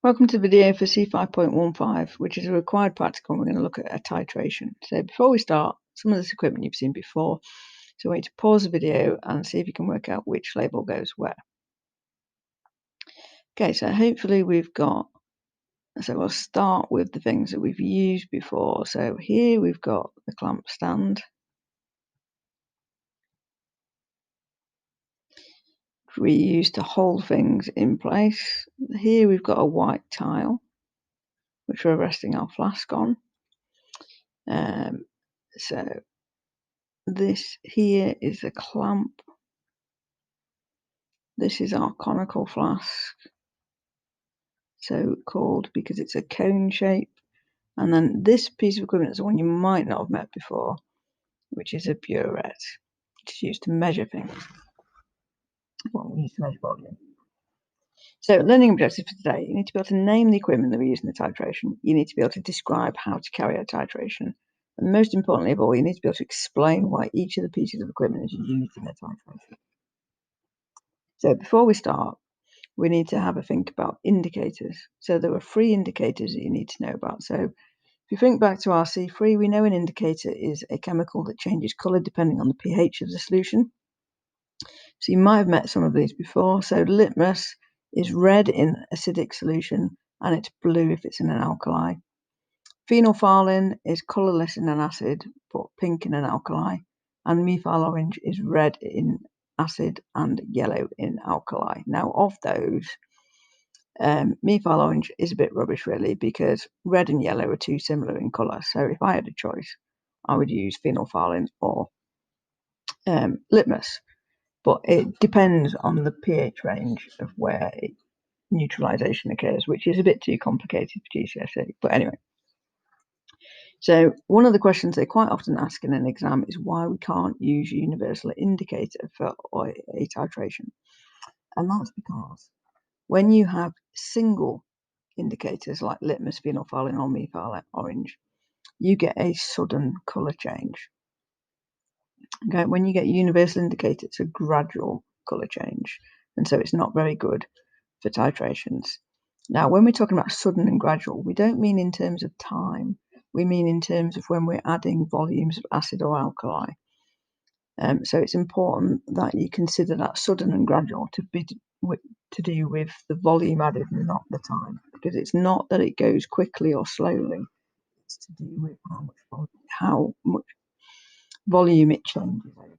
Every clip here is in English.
Welcome to the video for C5.15, which is a required practical. We're going to look at a titration. So before we start, some of this equipment you've seen before. So I want you to pause the video and see if you can work out which label goes where. Okay, so hopefully we've got, so we'll start with the things that we've used before. So here we've got the clamp stand. We use to hold things in place. Here we've got a white tile, which we're resting our flask on. So this here is a clamp. This is our conical flask, so called because it's a cone shape. And then this piece of equipment is the one you might not have met before, which is a burette, which is used to measure things. Well, we use to measure volume. So learning objectives for today, you need to be able to name the equipment that we use in the titration. You need to be able to describe how to carry out titration. And most importantly of all, you need to be able to explain why each of the pieces of equipment is used in the titration. So before we start, we need to have a think about indicators. So there are 3 indicators that you need to know about. So if you think back to our C3, we know an indicator is a chemical that changes colour depending on the pH of the solution. So you might have met some of these before. So litmus is red in acidic solution and it's blue if it's in an alkali. Phenolphthalein is colourless in an acid but pink in an alkali. And methyl orange is red in acid and yellow in alkali. Now of those, methyl orange is a bit rubbish really, because red and yellow are too similar in colour. So if I had a choice, I would use phenolphthalein or litmus. But it depends on the pH range of where neutralisation occurs, which is a bit too complicated for GCSE. But anyway, so one of the questions they quite often ask in an exam is why we can't use universal indicator for a titration. And that's because when you have single indicators like litmus, phenolphthalein or methyl orange, you get a sudden colour change. Okay, when you get universal indicator, it's a gradual colour change, and so it's not very good for titrations. Now, when we're talking about sudden and gradual, we don't mean in terms of time. We mean in terms of when we're adding volumes of acid or alkali. So it's important that you consider that sudden and gradual to be to do with the volume added, not the time, because it's not that it goes quickly or slowly. It's to do with how much volume it changes over.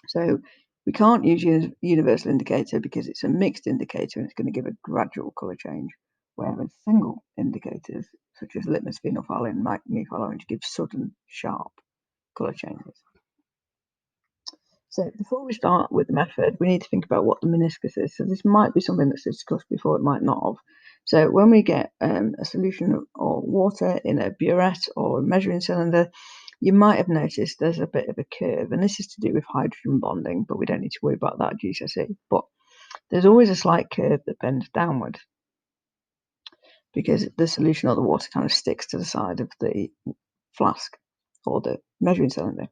So we can't use universal indicator because it's a mixed indicator and it's going to give a gradual colour change, whereas single indicators such as litmus, phenolphthalein, and methyl orange give sudden, sharp colour changes. So before we start with the method, we need to think about what the meniscus is. So this might be something that's discussed before, it might not have. So when we get a solution or water in a burette or a measuring cylinder, you might have noticed there's a bit of a curve, and this is to do with hydrogen bonding, but we don't need to worry about that at GCSE. But there's always a slight curve that bends downward because the solution or the water kind of sticks to the side of the flask or the measuring cylinder.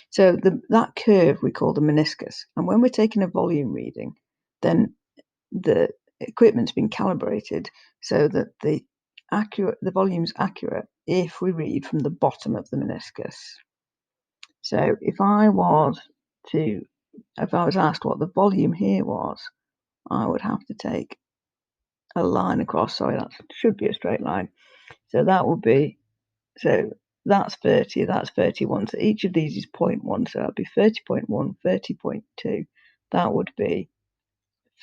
So that curve we call the meniscus. And when we're taking a volume reading, then the equipment's been calibrated so that the volume's accurate if we read from the bottom of the meniscus. So if I was asked what the volume here was, I would have to take a line across. Sorry, that should be a straight line. So that would be, so that's 30, that's 31. So each of these is 0.1. So that'd be 30.1, 30.2. That would be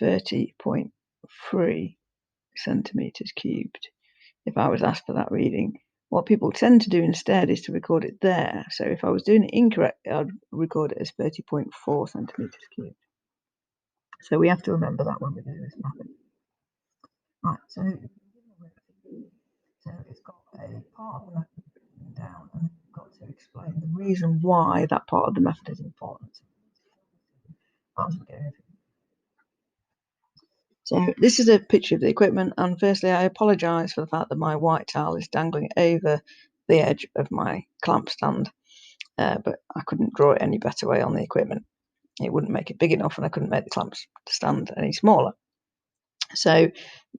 30.3 centimetres cubed if I was asked for that reading. What people tend to do instead is to record it there. So if I was doing it incorrect, I'd record it as 30.4 centimetres cubed. So we have to remember that when we do this method. Right, so it's got a part of the method written down, and we've got to explain the reason why that part of the method is important. So this is a picture of the equipment, and firstly I apologise for the fact that my white towel is dangling over the edge of my clamp stand, but I couldn't draw it any better way on the equipment. It wouldn't make it big enough, and I couldn't make the clamp stand any smaller. So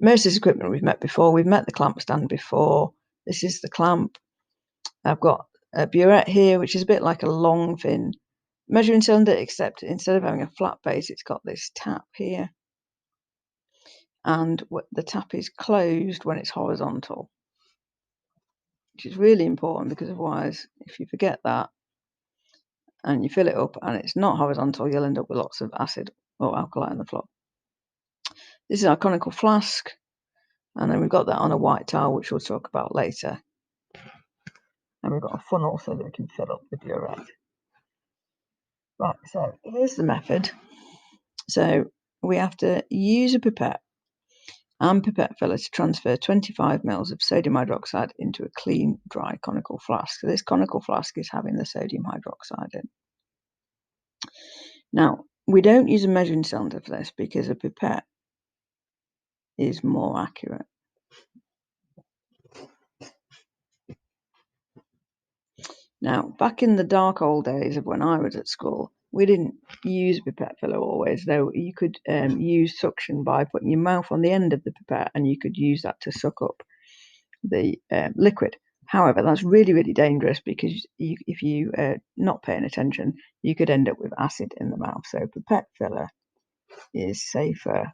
Most of this equipment we've met before. We've met the clamp stand before. This is the clamp. I've got a burette here, which is a bit like a long, thin measuring cylinder, except instead of having a flat base, it's got this tap here. And the tap is closed when it's horizontal, which is really important, because otherwise, if you forget that and you fill it up and it's not horizontal, you'll end up with lots of acid or alkali on the floor. This is our conical flask, and then we've got that on a white towel, which we'll talk about later. And we've got a funnel so that we can fill up the burette. Right, so here's the method. So we have to use a pipette and pipette filler to transfer 25 ml of sodium hydroxide into a clean, dry conical flask. So this conical flask is having the sodium hydroxide in. Now, we don't use a measuring cylinder for this because a pipette is more accurate. Now, back in the dark old days of when I was at school, we didn't use pipette filler always, though you could use suction by putting your mouth on the end of the pipette, and you could use that to suck up the liquid. However, that's really, really dangerous, because if you not paying attention, you could end up with acid in the mouth. So pipette filler is safer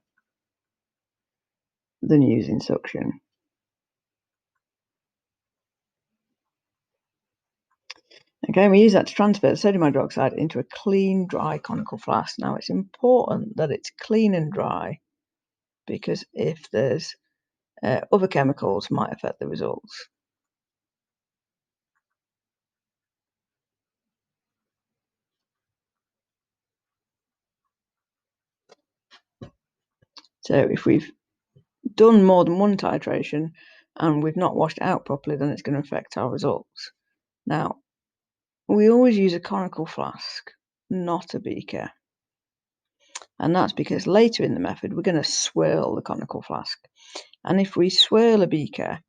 than using suction. Okay, we use that to transfer the sodium hydroxide into a clean, dry conical flask. Now, it's important that it's clean and dry, because if there's other chemicals, might affect the results. So if we've done more than one titration and we've not washed it out properly, then it's going to affect our results. Now, we always use a conical flask, not a beaker. And that's because later in the method, we're going to swirl the conical flask. And if we swirl a beaker,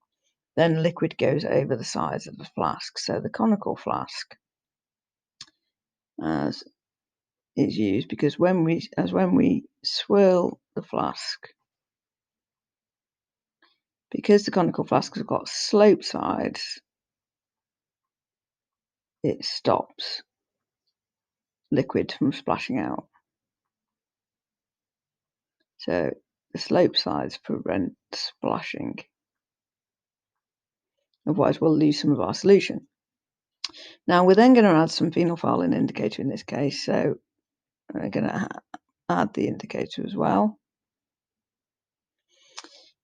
then liquid goes over the sides of the flask. So the conical flask as is used, because when we swirl the flask, because the conical flask has got sloped sides, it stops liquid from splashing out. So the slope sides prevent splashing. Otherwise, we'll lose some of our solution. Now, we're then going to add some phenolphthalein indicator in this case. So we're going to add the indicator as well.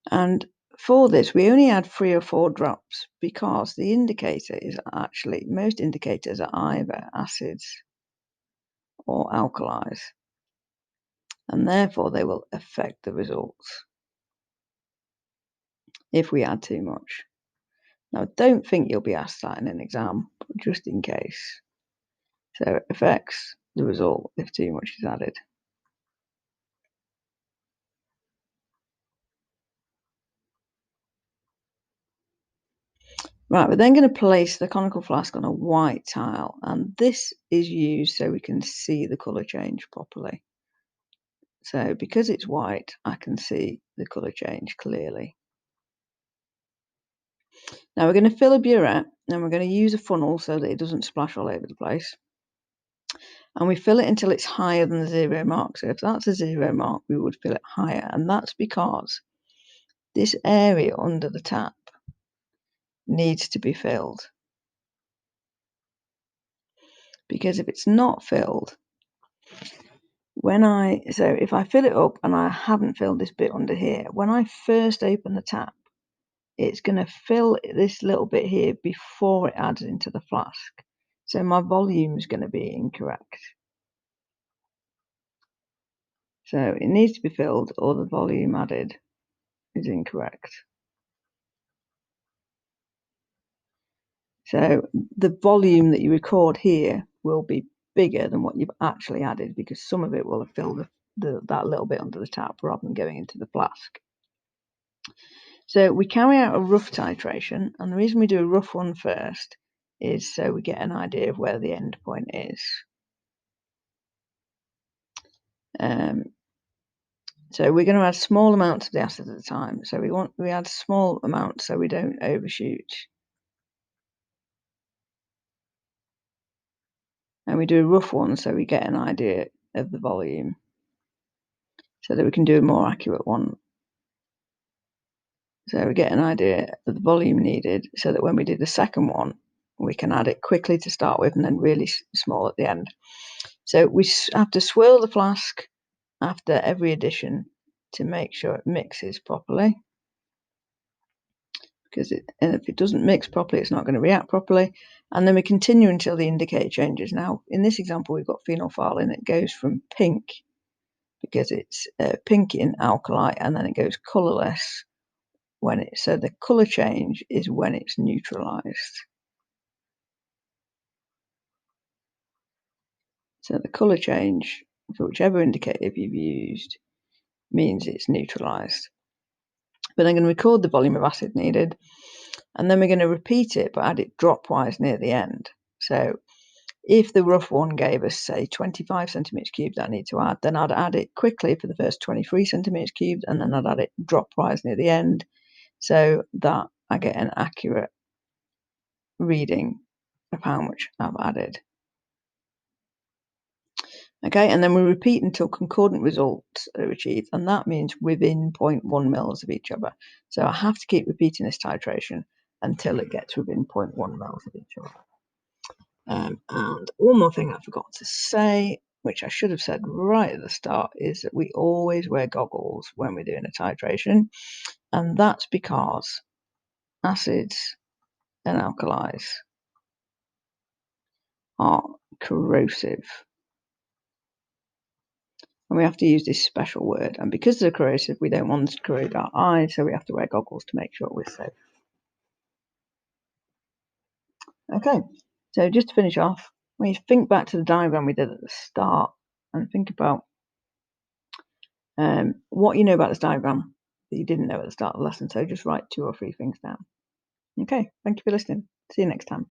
And for this, we only add 3 or 4 drops, because the indicator is actually, most indicators are either acids or alkalis, and therefore they will affect the results if we add too much. Now, don't think you'll be asked that in an exam, but just in case. So it affects the result if too much is added. Right, we're then going to place the conical flask on a white tile, and this is used so we can see the colour change properly. So because it's white, I can see the colour change clearly. Now we're going to fill a burette, and we're going to use a funnel so that it doesn't splash all over the place. And we fill it until it's higher than the 0 mark. So if that's a 0 mark, we would fill it higher, and that's because this area under the tap needs to be filled. Because if it's not filled, so if I fill it up and I haven't filled this bit under here, when I first open the tap, it's going to fill this little bit here before it adds into the flask. So my volume is going to be incorrect. So it needs to be filled, or the volume added is incorrect. So the volume that you record here will be bigger than what you've actually added, because some of it will have filled that little bit under the tap rather than going into the flask. So we carry out a rough titration, and the reason we do a rough one first is so we get an idea of where the end point is. So we're going to add small amounts of the acid at a time. So we add small amounts so we don't overshoot. And we do a rough one so we get an idea of the volume, so that we can do a more accurate one. So we get an idea of the volume needed so that when we do the second one, we can add it quickly to start with and then really small at the end. So we have to swirl the flask after every addition to make sure it mixes properly. And if it doesn't mix properly, it's not going to react properly. And then we continue until the indicator changes. Now, in this example, we've got phenolphthalein. It goes from pink, because it's pink in alkali, and then it goes colourless so the colour change is when it's neutralised. So the colour change for whichever indicator you've used means it's neutralised. But I'm going to record the volume of acid needed, and then we're going to repeat it but add it dropwise near the end. So if the rough one gave us, say, 25 centimetres cubed that I need to add, then I'd add it quickly for the first 23 centimetres cubed, and then I'd add it dropwise near the end, so that I get an accurate reading of how much I've added. Okay, and then we repeat until concordant results are achieved, and that means within 0.1 mils of each other. So I have to keep repeating this titration until it gets within 0.1 mils of each other. And one more thing I forgot to say, which I should have said right at the start, is that we always wear goggles when we're doing a titration, and that's because acids and alkalis are corrosive. And we have to use this special word. And because they're corrosive, we don't want them to corrode our eyes, so we have to wear goggles to make sure we're safe. Okay, so just to finish off, we think back to the diagram we did at the start and think about what you know about this diagram that you didn't know at the start of the lesson. So just write 2 or 3 things down. Okay, thank you for listening. See you next time.